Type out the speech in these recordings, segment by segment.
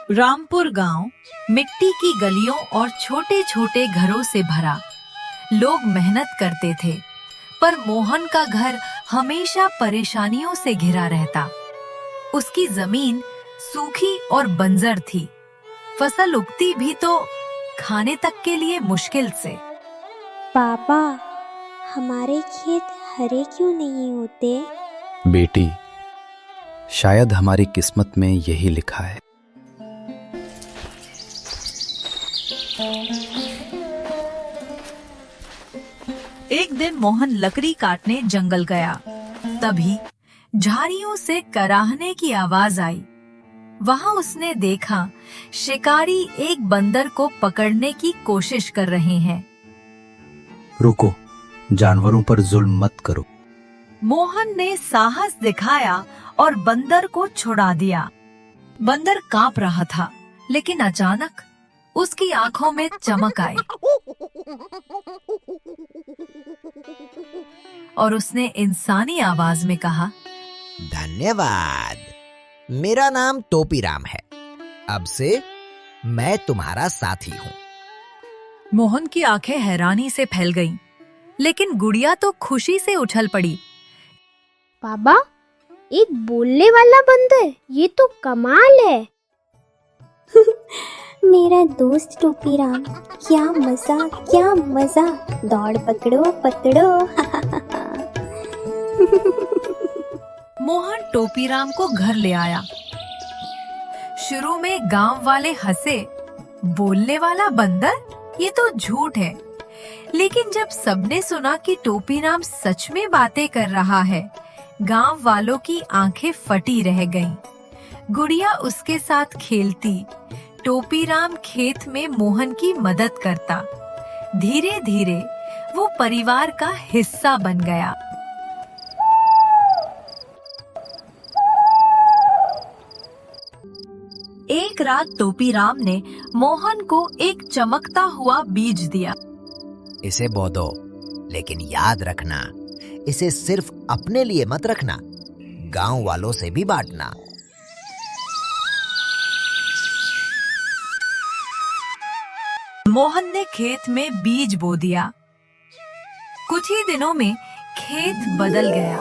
रामपुर गांव मिट्टी की गलियों और छोटे छोटे घरों से भरा। लोग मेहनत करते थे, पर मोहन का घर हमेशा परेशानियों से घिरा रहता। उसकी जमीन सूखी और बंजर थी। फसल उगती भी तो खाने तक के लिए मुश्किल से। पापा, हमारे खेत हरे क्यों नहीं होते? बेटी, शायद हमारी किस्मत में यही लिखा है। एक दिन मोहन लकड़ी काटने जंगल गया। तभी झाड़ियों से कराहने की आवाज आई। वहां उसने देखा शिकारी एक बंदर को पकड़ने की कोशिश कर रहे हैं। रुको, जानवरों पर जुल्म मत करो। मोहन ने साहस दिखाया और बंदर को छुड़ा दिया। बंदर कांप रहा था, लेकिन अचानक उसकी आंखों में चमक आई और उसने इंसानी आवाज में कहा, धन्यवाद। मेरा नाम टोपीराम है। अब से मैं तुम्हारा साथी हूँ। मोहन की आंखें हैरानी से फैल गईं, लेकिन गुड़िया तो खुशी से उछल पड़ी। पापा, एक बोलने वाला बंदर, ये तो कमाल है। मेरा दोस्त टोपीराम, क्या मजा, क्या मजा। दौड़ पकड़ो पकड़ो। मोहन टोपीराम को घर ले आया। शुरू में गांव वाले हंसे, बोलने वाला बंदर, ये तो झूठ है। लेकिन जब सबने सुना कि टोपीराम सच में बातें कर रहा है, गांव वालों की आंखें फटी रह गईं। गुड़िया उसके साथ खेलती, टोपीराम खेत में मोहन की मदद करता। धीरे धीरे वो परिवार का हिस्सा बन गया। एक रात टोपीराम ने मोहन को एक चमकता हुआ बीज दिया। इसे बो दो, लेकिन याद रखना, इसे सिर्फ अपने लिए मत रखना, गांव वालों से भी बांटना। मोहन ने खेत में बीज बो दिया। कुछ ही दिनों में खेत बदल गया।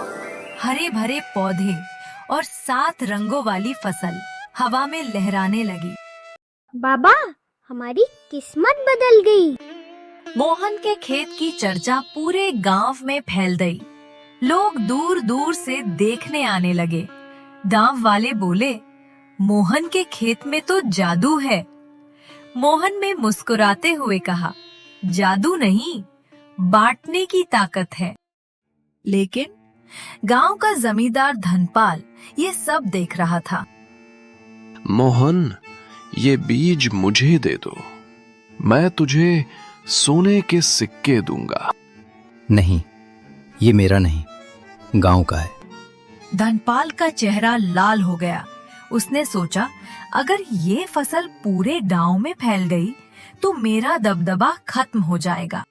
हरे भरे पौधे और 7 रंगों वाली फसल हवा में लहराने लगी। बाबा, हमारी किस्मत बदल गई। मोहन के खेत की चर्चा पूरे गांव में फैल गई। लोग दूर दूर से देखने आने लगे। गांव वाले बोले, मोहन के खेत में तो जादू है। मोहन ने मुस्कुराते हुए कहा, जादू नहीं, बांटने की ताकत है। लेकिन गांव का जमींदार धनपाल ये सब देख रहा था। मोहन, ये बीज मुझे दे दो, मैं तुझे सोने के सिक्के दूंगा। नहीं, ये मेरा नहीं, गांव का है। धनपाल का चेहरा लाल हो गया। उसने सोचा, अगर ये फसल पूरे गांव में फैल गई तो मेरा दबदबा खत्म हो जाएगा।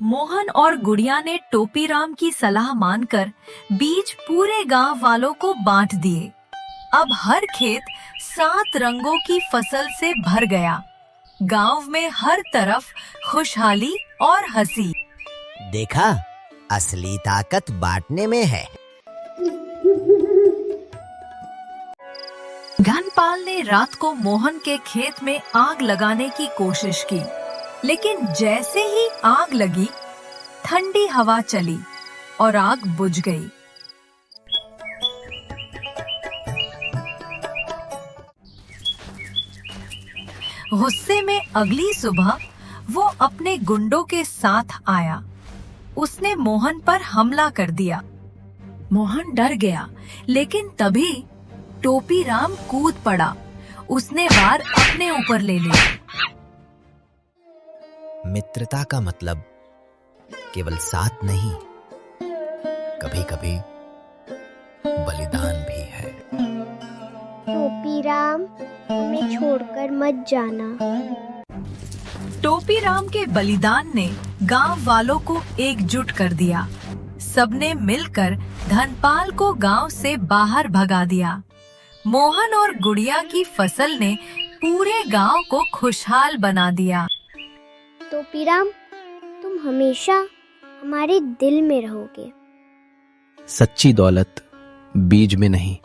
मोहन और गुड़िया ने टोपीराम की सलाह मानकर बीज पूरे गांव वालों को बांट दिए। अब हर खेत 7 रंगों की फसल से भर गया। गांव में हर तरफ खुशहाली और हंसी। देखा, असली ताकत बांटने में है। धनपाल ने रात को मोहन के खेत में आग लगाने की कोशिश की, लेकिन जैसे ही आग लगी, ठंडी हवा चली और आग बुझ गई। गुस्से में अगली सुबह वो अपने गुंडों के साथ आया। उसने मोहन पर हमला कर दिया। मोहन डर गया, लेकिन तभी टोपीराम कूद पड़ा। उसने वार अपने ऊपर ले लिया। मित्रता का मतलब केवल साथ नहीं, कभी कभी बलिदान भी है। टोपीराम, हमें छोड़कर मत जाना। टोपीराम के बलिदान ने गांव वालों को एकजुट कर दिया। सबने मिलकर धनपाल को गांव से बाहर भगा दिया। मोहन और गुड़िया की फसल ने पूरे गांव को खुशहाल बना दिया। टोपीराम, तुम हमेशा हमारे दिल में रहोगे। सच्ची दौलत बीज में नहीं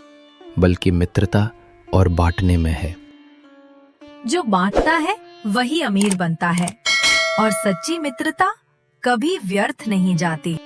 बल्कि मित्रता और बांटने में है। जो बांटता है वही अमीर बनता है और सच्ची मित्रता कभी व्यर्थ नहीं जाती।